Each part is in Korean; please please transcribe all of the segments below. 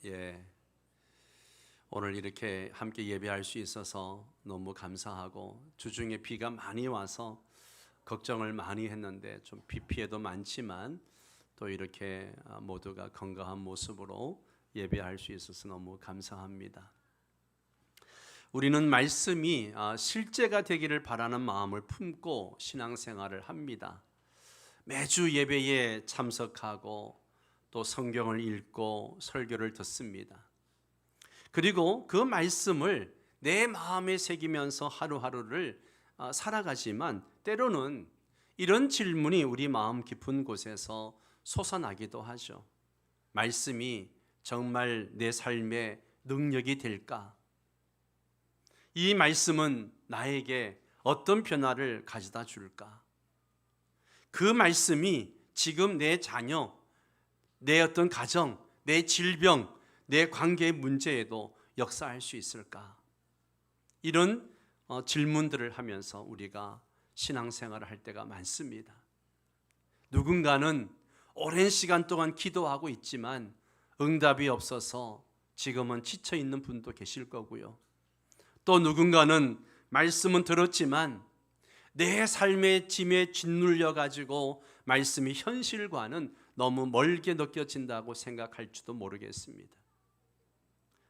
예, 오늘 이렇게 함께 예배할 수 있어서 너무 감사하고 주중에 비가 많이 와서 걱정을 많이 했는데 좀 비 피해도 많지만 또 이렇게 모두가 건강한 모습으로 예배할 수 있어서 너무 감사합니다. 우리는 말씀이 실제가 되기를 바라는 마음을 품고 신앙생활을 합니다. 매주 예배에 참석하고 또 성경을 읽고 설교를 듣습니다. 그리고 그 말씀을 내 마음에 새기면서 하루하루를 살아가지만 때로는 이런 질문이 우리 마음 깊은 곳에서 솟아나기도 하죠. 말씀이 정말 내 삶의 능력이 될까? 이 말씀은 나에게 어떤 변화를 가져다 줄까? 그 말씀이 지금 내 자녀, 내 어떤 가정, 내 질병, 내 관계의 문제에도 역사할 수 있을까? 이런 질문들을 하면서 우리가 신앙생활을 할 때가 많습니다. 누군가는 오랜 시간 동안 기도하고 있지만 응답이 없어서 지금은 지쳐 있는 분도 계실 거고요. 또 누군가는 말씀은 들었지만 내 삶의 짐에 짓눌려 가지고 말씀이 현실과는 너무 멀게 느껴진다고 생각할지도 모르겠습니다.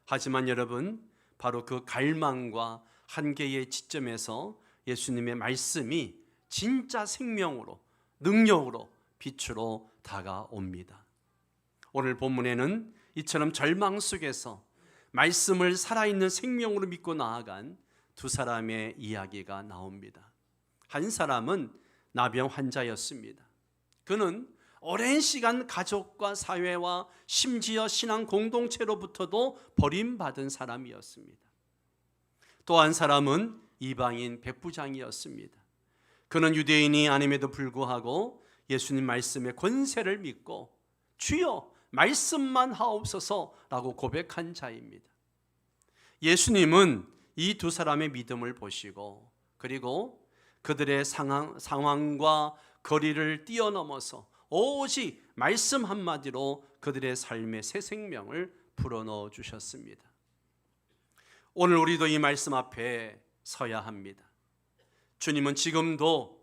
하지만 여러분, 바로 그 갈망과 한계의 지점에서 예수님의 말씀이 진짜 생명으로, 능력으로, 빛으로 다가옵니다. 오늘 본문에는 이처럼 절망 속에서 말씀을 살아있는 생명으로 믿고 나아간 두 사람의 이야기가 나옵니다. 한 사람은 나병 환자였습니다. 그는 오랜 시간 가족과 사회와 심지어 신앙 공동체로부터도 버림받은 사람이었습니다. 또 한 사람은 이방인 백부장이었습니다. 그는 유대인이 아님에도 불구하고 예수님 말씀의 권세를 믿고 주여 말씀만 하옵소서라고 고백한 자입니다. 예수님은 이 두 사람의 믿음을 보시고 그리고 그들의 상황과 거리를 뛰어넘어서 오직 말씀 한마디로 그들의 삶의 새 생명을 불어넣어 주셨습니다. 오늘 우리도 이 말씀 앞에 서야 합니다. 주님은 지금도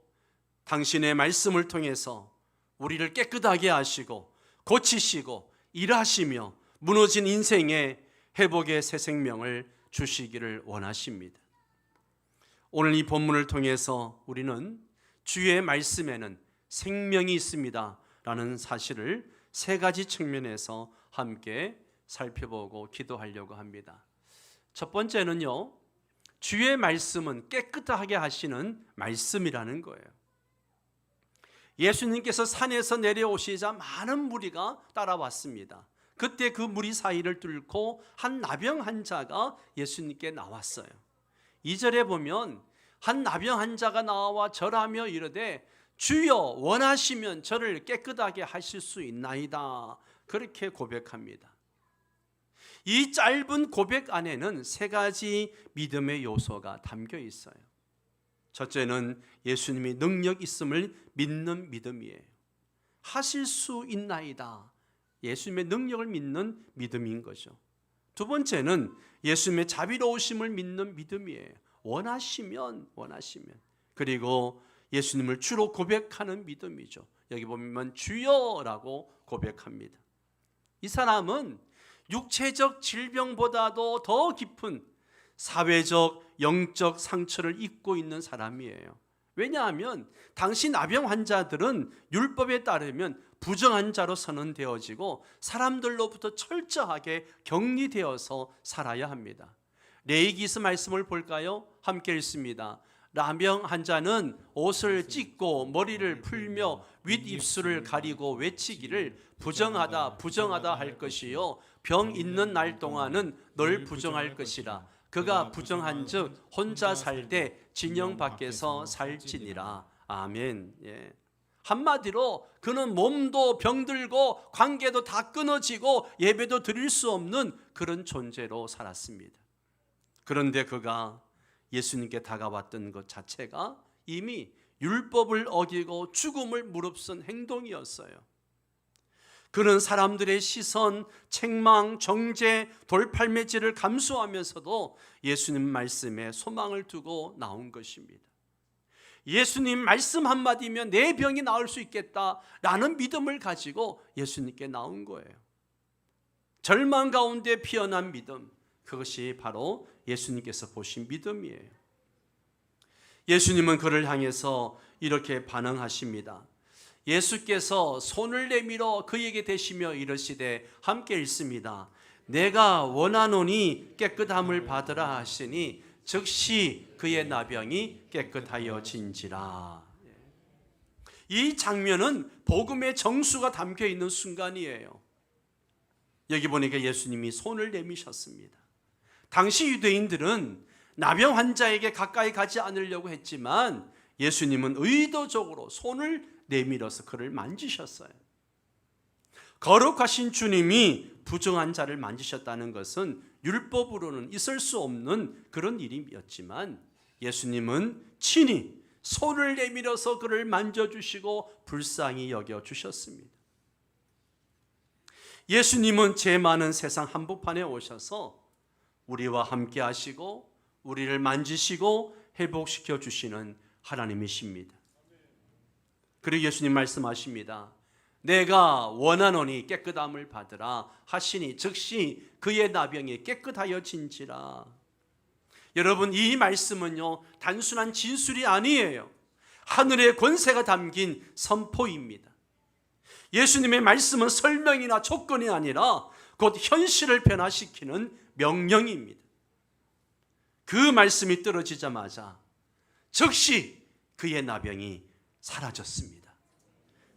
당신의 말씀을 통해서 우리를 깨끗하게 하시고 고치시고 일하시며 무너진 인생의 회복의 새 생명을 주시기를 원하십니다. 오늘 이 본문을 통해서 우리는 주의 말씀에는 생명이 있습니다 라는 사실을 세 가지 측면에서 함께 살펴보고 기도하려고 합니다. 첫 번째는요, 주의 말씀은 깨끗하게 하시는 말씀이라는 거예요. 예수님께서 산에서 내려오시자 많은 무리가 따라왔습니다. 그때 그 무리 사이를 뚫고 한 나병 환자가 예수님께 나왔어요. 2절에 보면 한 나병 환자가 나와 절하며 이르되 주여 원하시면 저를 깨끗하게 하실 수 있나이다. 그렇게 고백합니다. 이 짧은 고백 안에는 세 가지 믿음의 요소가 담겨 있어요. 첫째는 예수님이 능력 있음을 믿는 믿음이에요. 하실 수 있나이다. 예수님의 능력을 믿는 믿음인 거죠. 두 번째는 예수님의 자비로우심을 믿는 믿음이에요. 원하시면. 그리고 예수님을 주로 고백하는 믿음이죠. 여기 보면 주여라고 고백합니다. 이 사람은 육체적 질병보다도 더 깊은 사회적, 영적 상처를 입고 있는 사람이에요. 왜냐하면 당시 나병 환자들은 율법에 따르면 부정한 자로 선언되어지고 사람들로부터 철저하게 격리되어서 살아야 합니다. 레위기서 말씀을 볼까요? 함께 읽습니다. 나병 환자는 옷을 찢고 머리를 풀며 윗입술을 가리고 외치기를 부정하다 부정하다 할 것이요 병 있는 날 동안은 널 부정할 것이라. 그가 부정한즉 혼자 살되 진영 밖에서 살지니라. 아멘. 예. 한마디로 그는 몸도 병들고 관계도 다 끊어지고 예배도 드릴 수 없는 그런 존재로 살았습니다. 그런데 그가 예수님께 다가왔던 것 자체가 이미 율법을 어기고 죽음을 무릅쓴 행동이었어요. 그런 사람들의 시선, 책망, 정죄, 돌팔매질을 감수하면서도 예수님 말씀에 소망을 두고 나온 것입니다. 예수님 말씀 한마디면 내 병이 나을 수 있겠다라는 믿음을 가지고 예수님께 나온 거예요. 절망 가운데 피어난 믿음, 그것이 바로 예수님께서 보신 믿음이에요. 예수님은 그를 향해서 이렇게 반응하십니다. 예수께서 손을 내밀어 그에게 대시며 이르시되, 함께 읽습니다. 내가 원하노니 깨끗함을 받으라 하시니 즉시 그의 나병이 깨끗하여진지라. 이 장면은 복음의 정수가 담겨 있는 순간이에요. 여기 보니까 예수님이 손을 내미셨습니다. 당시 유대인들은 나병 환자에게 가까이 가지 않으려고 했지만 예수님은 의도적으로 손을 내밀어서 그를 만지셨어요. 거룩하신 주님이 부정한 자를 만지셨다는 것은 율법으로는 있을 수 없는 그런 일이었지만 예수님은 친히 손을 내밀어서 그를 만져주시고 불쌍히 여겨주셨습니다. 예수님은 죄 많은 세상 한복판에 오셔서 우리와 함께 하시고 우리를 만지시고 회복시켜 주시는 하나님이십니다. 그리고 예수님 말씀하십니다. 내가 원하노니 깨끗함을 받으라 하시니 즉시 그의 나병이 깨끗하여진지라. 여러분, 이 말씀은요 단순한 진술이 아니에요. 하늘의 권세가 담긴 선포입니다. 예수님의 말씀은 설명이나 조건이 아니라 곧 현실을 변화시키는 명령입니다. 그 말씀이 떨어지자마자 즉시 그의 나병이 사라졌습니다.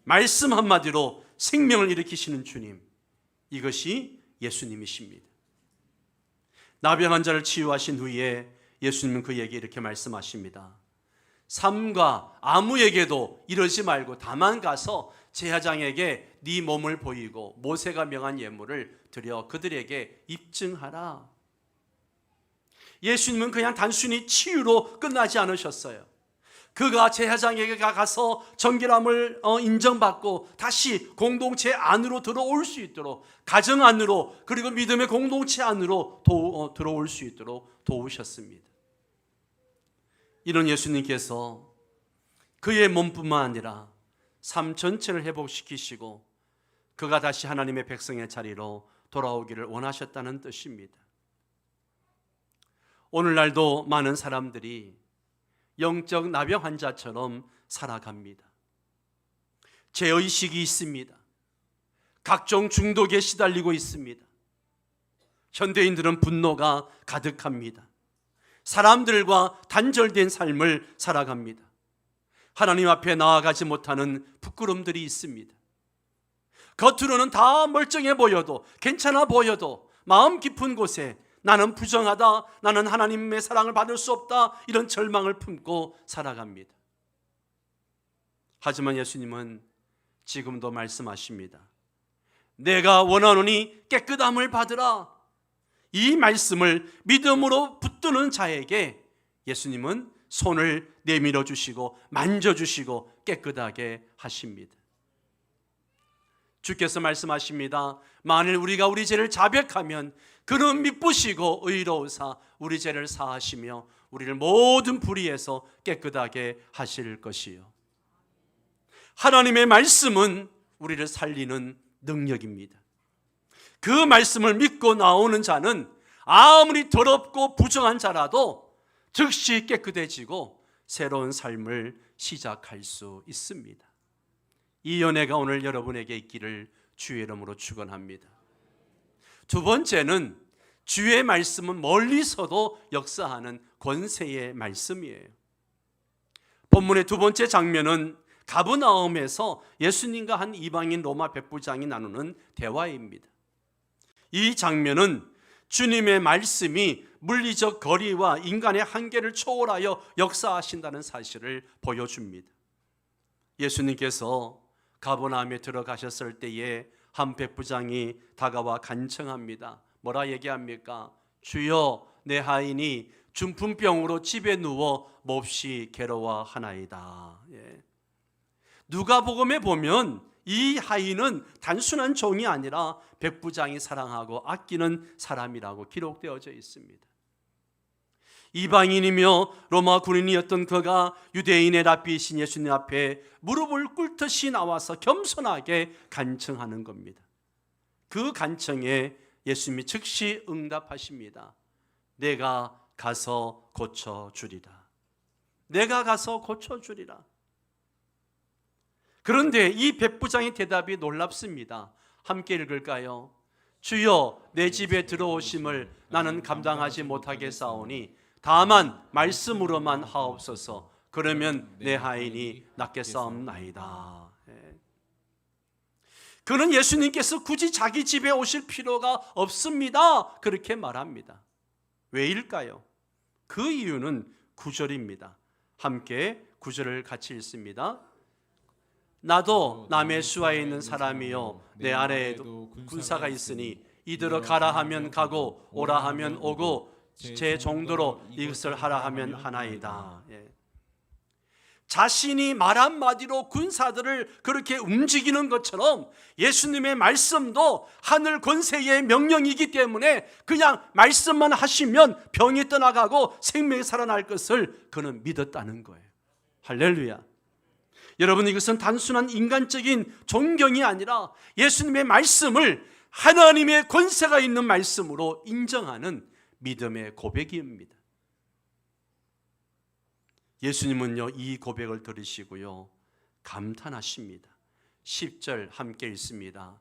말씀 한마디로 생명을 일으키시는 주님, 이것이 예수님이십니다. 나병 환자를 치유하신 후에 예수님은 그에게 이렇게 말씀하십니다. 삼가 아무에게도 이러지 말고 다만 가서 제사장에게 네 몸을 보이고 모세가 명한 예물을 드려 그들에게 입증하라. 예수님은 그냥 단순히 치유로 끝나지 않으셨어요. 그가 제사장에게 가서 정결함을 인정받고 다시 공동체 안으로 들어올 수 있도록, 가정 안으로, 그리고 믿음의 공동체 안으로 들어올 수 있도록 도우셨습니다. 이런 예수님께서 그의 몸뿐만 아니라 삶 전체를 회복시키시고 그가 다시 하나님의 백성의 자리로 돌아오기를 원하셨다는 뜻입니다. 오늘날도 많은 사람들이 영적 나병 환자처럼 살아갑니다. 죄의식이 있습니다. 각종 중독에 시달리고 있습니다. 현대인들은 분노가 가득합니다. 사람들과 단절된 삶을 살아갑니다. 하나님 앞에 나아가지 못하는 부끄러움들이 있습니다. 겉으로는 다 멀쩡해 보여도, 괜찮아 보여도 마음 깊은 곳에 나는 부정하다, 나는 하나님의 사랑을 받을 수 없다, 이런 절망을 품고 살아갑니다. 하지만 예수님은 지금도 말씀하십니다. 내가 원하노니 깨끗함을 받으라. 이 말씀을 믿음으로 붙드는 자에게 예수님은 손을 내밀어 주시고 만져주시고 깨끗하게 하십니다. 주께서 말씀하십니다. 만일 우리가 우리 죄를 자백하면 그는 미쁘시고 의로우사 우리 죄를 사하시며 우리를 모든 불의에서 깨끗하게 하실 것이요. 하나님의 말씀은 우리를 살리는 능력입니다. 그 말씀을 믿고 나오는 자는 아무리 더럽고 부정한 자라도 즉시 깨끗해지고 새로운 삶을 시작할 수 있습니다. 이 연애가 오늘 여러분에게 있기를 주의 이름으로 축원합니다. 두 번째는 주의 말씀은 멀리서도 역사하는 권세의 말씀이에요. 본문의 두 번째 장면은 가브나움에서 예수님과 한 이방인 로마 백부장이 나누는 대화입니다. 이 장면은 주님의 말씀이 물리적 거리와 인간의 한계를 초월하여 역사하신다는 사실을 보여줍니다. 예수님께서 가버나움에 들어가셨을 때에 한 백부장이 다가와 간청합니다. 뭐라 얘기합니까? 주여, 내 하인이 중풍병으로 집에 누워 몹시 괴로워하나이다. 누가복음에 보면 이 하인은 단순한 종이 아니라 백부장이 사랑하고 아끼는 사람이라고 기록되어져 있습니다. 이방인이며 로마 군인이었던 그가 유대인의 랍비이신 예수님 앞에 무릎을 꿇듯이 나와서 겸손하게 간청하는 겁니다. 그 간청에 예수님이 즉시 응답하십니다. 내가 가서 고쳐주리라. 내가 가서 고쳐주리라. 그런데 이 백부장의 대답이 놀랍습니다. 함께 읽을까요? 주여, 내 집에 들어오심을 나는 감당하지 못하겠사오니 다만 말씀으로만 하옵소서. 그러면 내 하인이 낫겠사옵나이다. 그는 예수님께서 굳이 자기 집에 오실 필요가 없습니다. 그렇게 말합니다. 왜일까요? 그 이유는 9절입니다. 함께 9절을 같이 읽습니다. 나도 남의 수하에 있는 사람이요 내 아래에도 군사가 있으니 이들어 가라 하면 가고 오라 하면 오고 제 정도로 이것을 하라 하면 하나이다. 자신이 말 한마디로 군사들을 그렇게 움직이는 것처럼 예수님의 말씀도 하늘 권세의 명령이기 때문에 그냥 말씀만 하시면 병이 떠나가고 생명이 살아날 것을 그는 믿었다는 거예요. 할렐루야. 여러분, 이것은 단순한 인간적인 존경이 아니라 예수님의 말씀을 하나님의 권세가 있는 말씀으로 인정하는 믿음의 고백입니다. 예수님은요, 이 고백을 들으시고요 감탄하십니다. 10절 함께 읽습니다.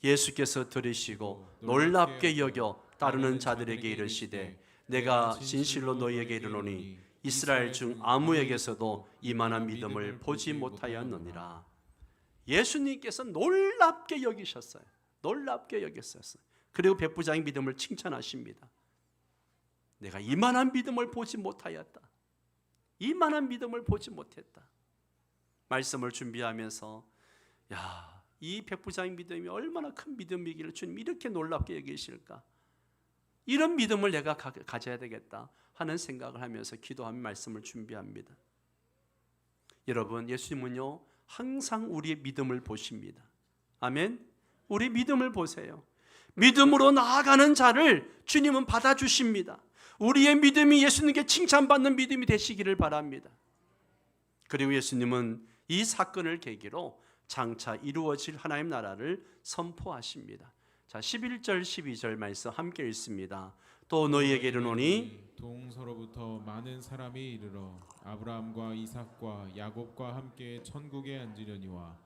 예수께서 들으시고 놀랍게 여겨 따르는 자들에게 이르시되 내가 진실로 너희에게 이르노니 이스라엘 중 아무에게서도 이만한 믿음을 보지 못하였느니라. 예수님께서 놀랍게 여기셨어요. 놀랍게 여겼었어요. 그리고 백부장의 믿음을 칭찬하십니다. 내가 이만한 믿음을 보지 못하였다. 이만한 믿음을 보지 못했다. 말씀을 준비하면서 이 백부장의 믿음이 얼마나 큰 믿음이기를 주님 이렇게 놀랍게 여기실까? 이런 믿음을 내가 가져야 되겠다 하는 생각을 하면서 기도하며 말씀을 준비합니다. 여러분, 예수님은요 항상 우리의 믿음을 보십니다. 아멘. 우리 믿음을 보세요. 믿음으로 나아가는 자를 주님은 받아주십니다. 우리의 믿음이 예수님께 칭찬받는 믿음이 되시기를 바랍니다. 그리고 예수님은 이 사건을 계기로 장차 이루어질 하나님 나라를 선포하십니다. 자, 11절 12절 말씀 함께 읽습니다. 또 너희에게 이르노니 동서로부터 많은 사람이 이르러 아브라함과 이삭과 야곱과 함께 천국에 앉으려니와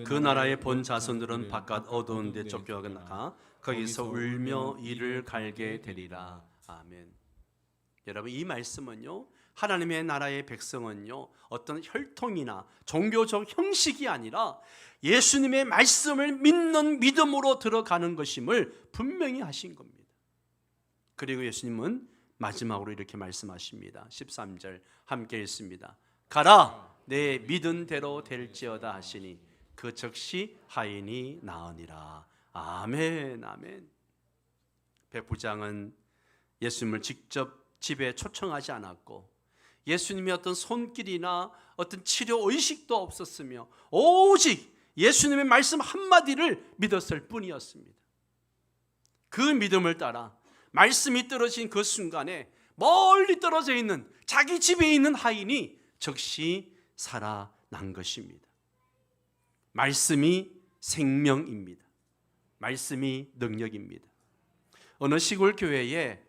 그 나라의 본 자손들은 바깥 어두운 데 쫓겨나가 거기서 울며 이를 갈게 되리라. 아멘. 여러분, 이 말씀은요 하나님의 나라의 백성은요 어떤 혈통이나 종교적 형식이 아니라 예수님의 말씀을 믿는 믿음으로 들어가는 것임을 분명히 하신 겁니다. 그리고 예수님은 마지막으로 이렇게 말씀하십니다. 13절 함께 읽습니다. 가라, 내 믿은 대로 될지어다 하시니 그 즉시 하인이 나으니라. 아멘, 아멘. 백부장은 예수님을 직접 집에 초청하지 않았고 예수님의 어떤 손길이나 어떤 치료 의식도 없었으며 오직 예수님의 말씀 한마디를 믿었을 뿐이었습니다. 그 믿음을 따라 말씀이 떨어진 그 순간에 멀리 떨어져 있는 자기 집에 있는 하인이 즉시 살아난 것입니다. 말씀이 생명입니다. 말씀이 능력입니다. 어느 시골 교회에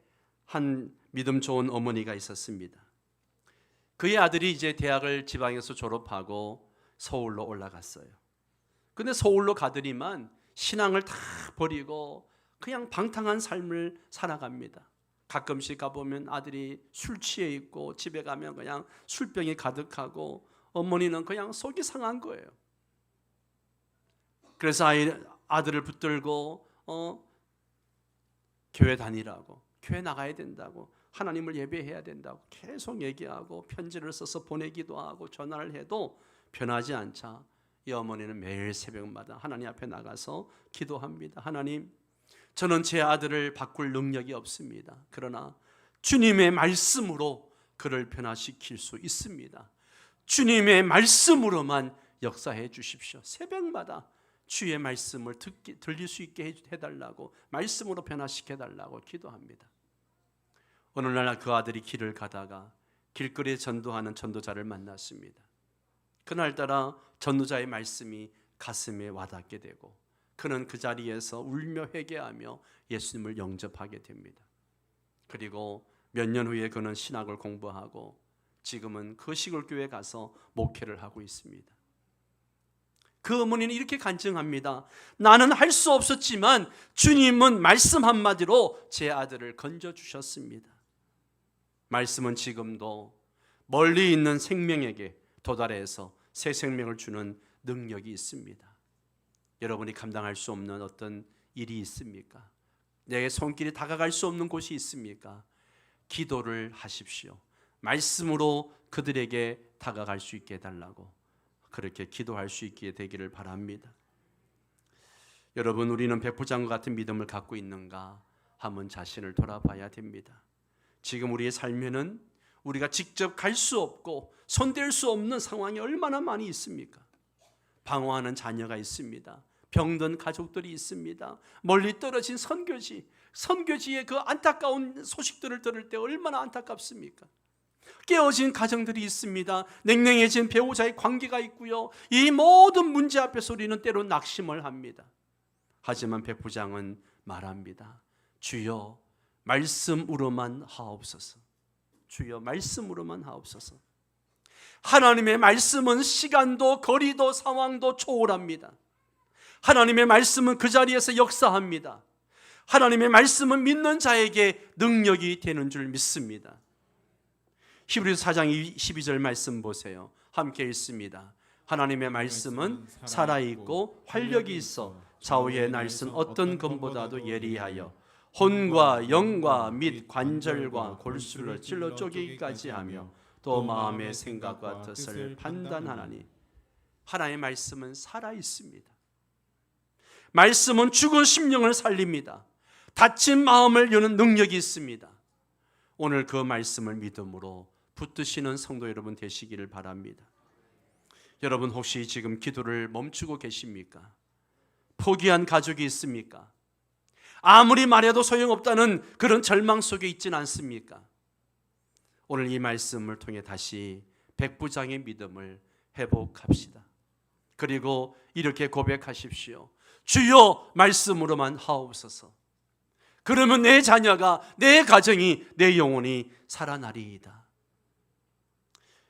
한 믿음 좋은 어머니가 있었습니다. 그의 아들이 이제 대학을 지방에서 졸업하고 서울로 올라갔어요. 근데 서울로 가더니만 신앙을 다 버리고 그냥 방탕한 삶을 살아갑니다. 가끔씩 가보면 아들이 술 취해 있고 집에 가면 그냥 술병이 가득하고 어머니는 그냥 속이 상한 거예요. 그래서 아들을 붙들고 교회 다니라고, 교회 나가야 된다고, 하나님을 예배해야 된다고 계속 얘기하고 편지를 써서 보내기도 하고 전화를 해도 변하지 않자 이 어머니는 매일 새벽마다 하나님 앞에 나가서 기도합니다. 하나님, 저는 제 아들을 바꿀 능력이 없습니다. 그러나 주님의 말씀으로 그를 변화시킬 수 있습니다. 주님의 말씀으로만 역사해 주십시오. 새벽마다 주의 말씀을 들릴 수 있게 해달라고, 말씀으로 변화시켜달라고 기도합니다. 어느 날 그 아들이 길을 가다가 길거리에 전도하는 전도자를 만났습니다. 그날따라 전도자의 말씀이 가슴에 와닿게 되고 그는 그 자리에서 울며 회개하며 예수님을 영접하게 됩니다. 그리고 몇 년 후에 그는 신학을 공부하고 지금은 그 시골교회에 가서 목회를 하고 있습니다. 그 어머니는 이렇게 간증합니다. 나는 할 수 없었지만 주님은 말씀 한마디로 제 아들을 건져주셨습니다. 말씀은 지금도 멀리 있는 생명에게 도달해서 새 생명을 주는 능력이 있습니다. 여러분이 감당할 수 없는 어떤 일이 있습니까? 내 손길이 다가갈 수 없는 곳이 있습니까? 기도를 하십시오. 말씀으로 그들에게 다가갈 수 있게 해달라고, 그렇게 기도할 수 있게 되기를 바랍니다. 여러분, 우리는 백부장과 같은 믿음을 갖고 있는가 한번 자신을 돌아봐야 됩니다. 지금 우리의 삶에는 우리가 직접 갈 수 없고 손댈 수 없는 상황이 얼마나 많이 있습니까? 방황하는 자녀가 있습니다. 병든 가족들이 있습니다. 멀리 떨어진 선교지의 그 안타까운 소식들을 들을 때 얼마나 안타깝습니까? 깨어진 가정들이 있습니다. 냉랭해진 배우자의 관계가 있고요. 이 모든 문제 앞에서 우리는 때로 낙심을 합니다. 하지만 백부장은 말합니다. 주여 말씀으로만 하옵소서. 주여 말씀으로만 하옵소서. 하나님의 말씀은 시간도 거리도 상황도 초월합니다. 하나님의 말씀은 그 자리에서 역사합니다. 하나님의 말씀은 믿는 자에게 능력이 되는 줄 믿습니다. 히브리서 4장 12절 말씀 보세요. 함께 읽습니다. 하나님의 말씀은 살아있고 활력이 있어 좌우의 날선 어떤 검보다도 예리하여 혼과 영과 및 관절과 골수를 찔러 쪼개기까지 하며 또 마음의 생각과 뜻을 판단하나니. 하나님의 말씀은 살아있습니다. 말씀은 죽은 심령을 살립니다. 다친 마음을 여는 능력이 있습니다. 오늘 그 말씀을 믿음으로 붙드시는 성도 여러분 되시기를 바랍니다. 여러분 혹시 지금 기도를 멈추고 계십니까? 포기한 가족이 있습니까? 아무리 말해도 소용없다는 그런 절망 속에 있지는 않습니까? 오늘 이 말씀을 통해 다시 백부장의 믿음을 회복합시다. 그리고 이렇게 고백하십시오. 주여 말씀으로만 하옵소서. 그러면 내 자녀가, 내 가정이, 내 영혼이 살아나리이다.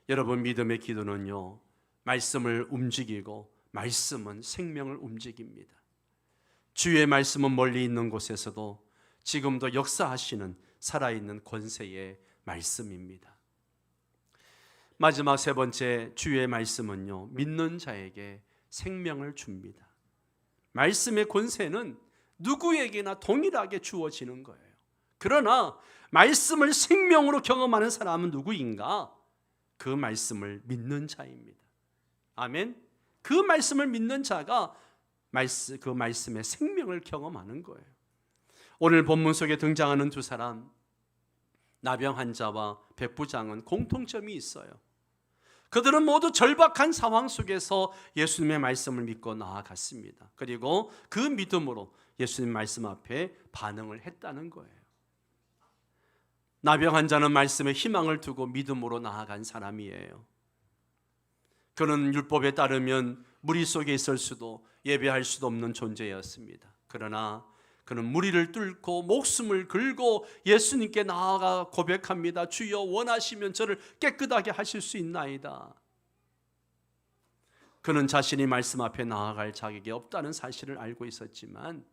여러분 믿음의 기도는요, 말씀을 움직이고 말씀은 생명을 움직입니다. 주의 말씀은 멀리 있는 곳에서도 지금도 역사하시는 살아있는 권세의 말씀입니다. 마지막 세 번째, 주의 말씀은요, 믿는 자에게 생명을 줍니다. 말씀의 권세는 누구에게나 동일하게 주어지는 거예요. 그러나 말씀을 생명으로 경험하는 사람은 누구인가? 그 말씀을 믿는 자입니다. 아멘. 그 말씀을 믿는 자가 그 말씀의 생명을 경험하는 거예요. 오늘 본문 속에 등장하는 두 사람, 나병 환자와 백부장은 공통점이 있어요. 그들은 모두 절박한 상황 속에서 예수님의 말씀을 믿고 나아갔습니다. 그리고 그 믿음으로 예수님 말씀 앞에 반응을 했다는 거예요. 나병 환자는 말씀에 희망을 두고 믿음으로 나아간 사람이에요. 그는 율법에 따르면 무리 속에 있을 수도 예배할 수도 없는 존재였습니다. 그러나 그는 무리를 뚫고 목숨을 걸고 예수님께 나아가 고백합니다. 주여 원하시면 저를 깨끗하게 하실 수 있나이다. 그는 자신이 말씀 앞에 나아갈 자격이 없다는 사실을 알고 있었지만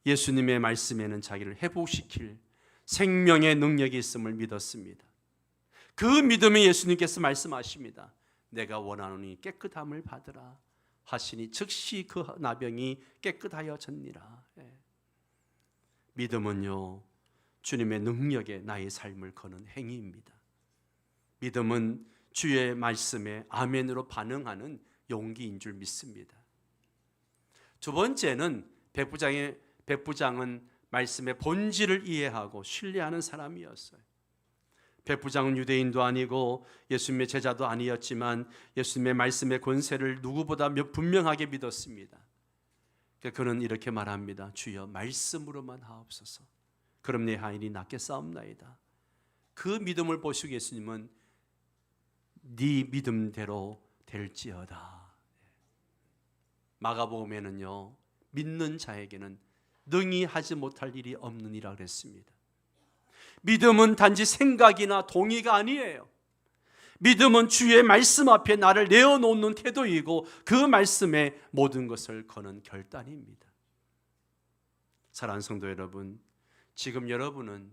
예수님의 말씀에는 자기를 회복시킬 생명의 능력이 있음을 믿었습니다. 그 믿음에 예수님께서 말씀하십니다. 내가 원하노니 깨끗함을 받으라 하시니 즉시 그 나병이 깨끗하여졌니라. 믿음은요, 주님의 능력에 나의 삶을 거는 행위입니다. 믿음은 주의 말씀에 아멘으로 반응하는 용기인 줄 믿습니다. 두 번째는 백부장은 말씀의 본질을 이해하고 신뢰하는 사람이었어요. 백부장은 유대인도 아니고 예수님의 제자도 아니었지만 예수님의 말씀의 권세를 누구보다 분명하게 믿었습니다. 그는 이렇게 말합니다. 주여 말씀으로만 하옵소서. 그럼 내 하인이 낫겠사옵나이다. 그 믿음을 보시고 예수님은 네 믿음대로 될지어다. 마가복음에는요, 믿는 자에게는 능히 하지 못할 일이 없느니라 그랬습니다. 믿음은 단지 생각이나 동의가 아니에요. 믿음은 주의 말씀 앞에 나를 내어놓는 태도이고 그 말씀에 모든 것을 거는 결단입니다. 사랑하는 성도 여러분, 지금 여러분은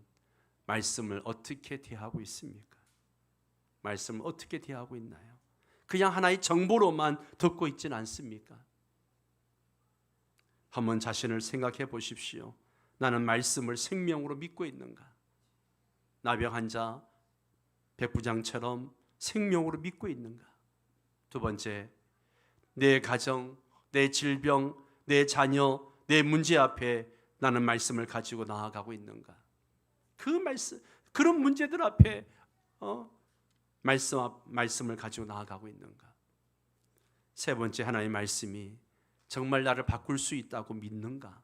말씀을 어떻게 대하고 있습니까? 말씀을 어떻게 대하고 있나요? 그냥 하나의 정보로만 듣고 있지는 않습니까? 한번 자신을 생각해 보십시오. 나는 말씀을 생명으로 믿고 있는가? 나병 환자 백부장처럼 생명으로 믿고 있는가? 두 번째, 내 가정, 내 질병, 내 자녀, 내 문제 앞에 나는 말씀을 가지고 나아가고 있는가? 그 말씀, 그런 문제들 앞에 말씀을 가지고 나아가고 있는가? 세 번째, 하나님의 말씀이 정말 나를 바꿀 수 있다고 믿는가?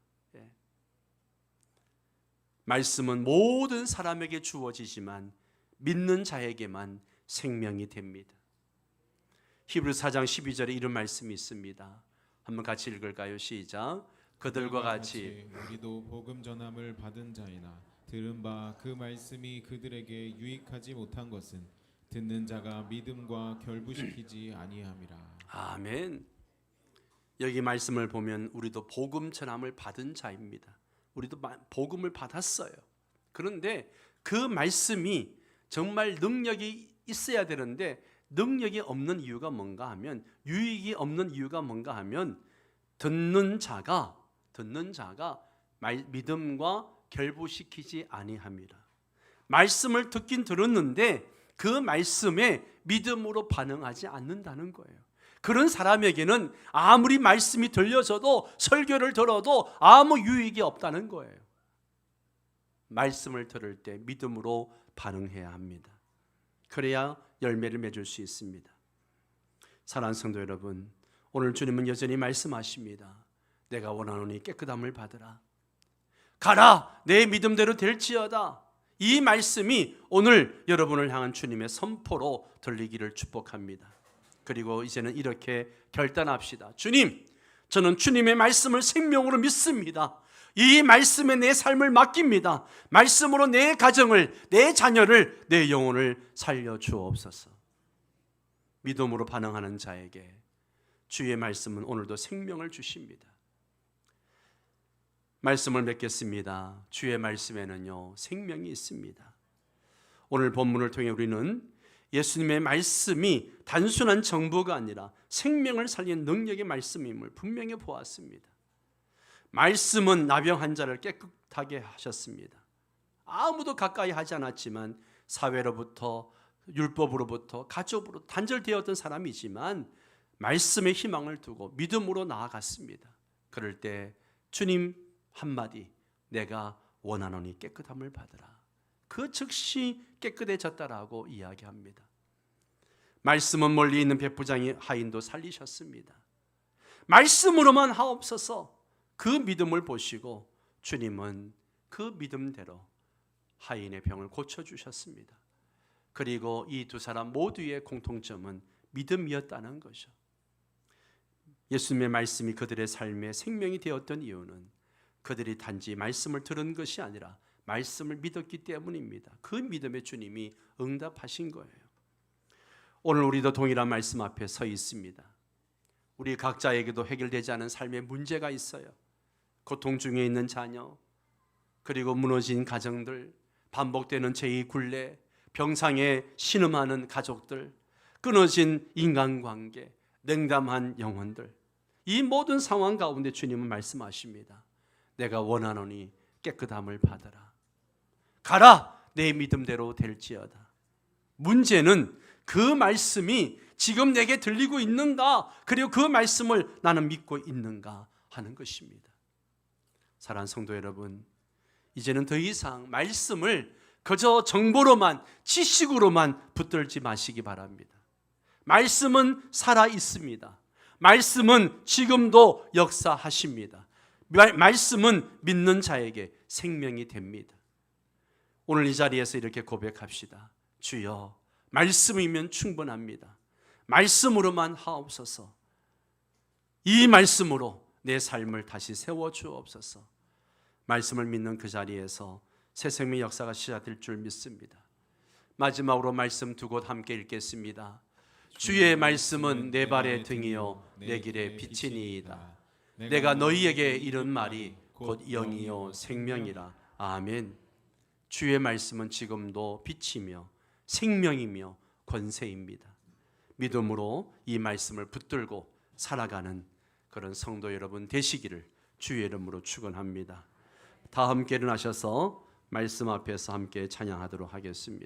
말씀은 모든 사람에게 주어지지만 믿는 자에게만 생명이 됩니다. 히브리서 4장 12절에 이런 말씀이 있습니다. 한번 같이 읽을까요? 시작. 그들과 같이 우리도 복음 전함을 받은 자이나 들은 바 그 말씀이 그들에게 유익하지 못한 것은 듣는 자가 믿음과 결부시키지 아니함이라. 아멘. 여기 말씀을 보면 우리도 복음 전함을 받은 자입니다. 우리도 복음을 받았어요. 그런데 그 말씀이 정말 능력이 있어야 되는데 능력이 없는 이유가 뭔가 하면, 유익이 없는 이유가 뭔가 하면 듣는 자가 믿음과 결부시키지 아니합니다. 말씀을 듣긴 들었는데 그 말씀에 믿음으로 반응하지 않는다는 거예요. 그런 사람에게는 아무리 말씀이 들려져도 설교를 들어도 아무 유익이 없다는 거예요. 말씀을 들을 때 믿음으로 반응해야 합니다. 그래야 열매를 맺을 수 있습니다. 사랑하는 성도 여러분, 오늘 주님은 여전히 말씀하십니다. 내가 원하노니 깨끗함을 받으라. 가라, 내 믿음대로 될지어다. 이 말씀이 오늘 여러분을 향한 주님의 선포로 들리기를 축복합니다. 그리고 이제는 이렇게 결단합시다. 주님, 저는 주님의 말씀을 생명으로 믿습니다. 이 말씀에 내 삶을 맡깁니다. 말씀으로 내 가정을, 내 자녀를, 내 영혼을 살려주옵소서. 믿음으로 반응하는 자에게 주의 말씀은 오늘도 생명을 주십니다. 말씀을 맺겠습니다. 주의 말씀에는요, 생명이 있습니다. 오늘 본문을 통해 우리는 예수님의 말씀이 단순한 정보가 아니라 생명을 살리는 능력의 말씀임을 분명히 보았습니다. 말씀은 나병 환자를 깨끗하게 하셨습니다. 아무도 가까이 하지 않았지만 사회로부터, 율법으로부터, 가족으로 단절되었던 사람이지만 말씀의 희망을 두고 믿음으로 나아갔습니다. 그럴 때 주님 한마디, 내가 원하노니 깨끗함을 받으라. 그 즉시 깨끗해졌다라고 이야기합니다. 말씀은 멀리 있는 백부장의 하인도 살리셨습니다. 말씀으로만 하옵소서. 그 믿음을 보시고 주님은 그 믿음대로 하인의 병을 고쳐주셨습니다. 그리고 이 두 사람 모두의 공통점은 믿음이었다는 것이죠. 예수님의 말씀이 그들의 삶에 생명이 되었던 이유는 그들이 단지 말씀을 들은 것이 아니라 말씀을 믿었기 때문입니다. 그 믿음에 주님이 응답하신 거예요. 오늘 우리도 동일한 말씀 앞에 서 있습니다. 우리 각자에게도 해결되지 않은 삶의 문제가 있어요. 고통 중에 있는 자녀, 그리고 무너진 가정들, 반복되는 죄의 굴레, 병상에 신음하는 가족들, 끊어진 인간관계, 냉담한 영혼들, 이 모든 상황 가운데 주님은 말씀하십니다. 내가 원하노니 깨끗함을 받아라. 가라, 내 믿음대로 될지어다. 문제는 그 말씀이 지금 내게 들리고 있는가, 그리고 그 말씀을 나는 믿고 있는가 하는 것입니다. 사랑하는 성도 여러분, 이제는 더 이상 말씀을 그저 정보로만, 지식으로만 붙들지 마시기 바랍니다. 말씀은 살아 있습니다. 말씀은 지금도 역사하십니다. 말씀은 믿는 자에게 생명이 됩니다. 오늘 이 자리에서 이렇게 고백합시다. 주여, 말씀이면 충분합니다. 말씀으로만 하옵소서. 이 말씀으로 내 삶을 다시 세워주옵소서. 말씀을 믿는 그 자리에서 새 생명 역사가 시작될 줄 믿습니다. 마지막으로 말씀 두 곳 함께 읽겠습니다. 주의 말씀은 내 발의 등이요 내 길의 빛이니이다. 내가 너희에게 이른 말이 곧 영이요 생명이라. 아멘. 주의 말씀은 지금도 빛이며 생명이며 권세입니다. 믿음으로 이 말씀을 붙들고 살아가는 그런 성도 여러분 되시기를 주의 이름으로 축원합니다. 다 함께 일어나셔서 말씀 앞에서 함께 찬양하도록 하겠습니다.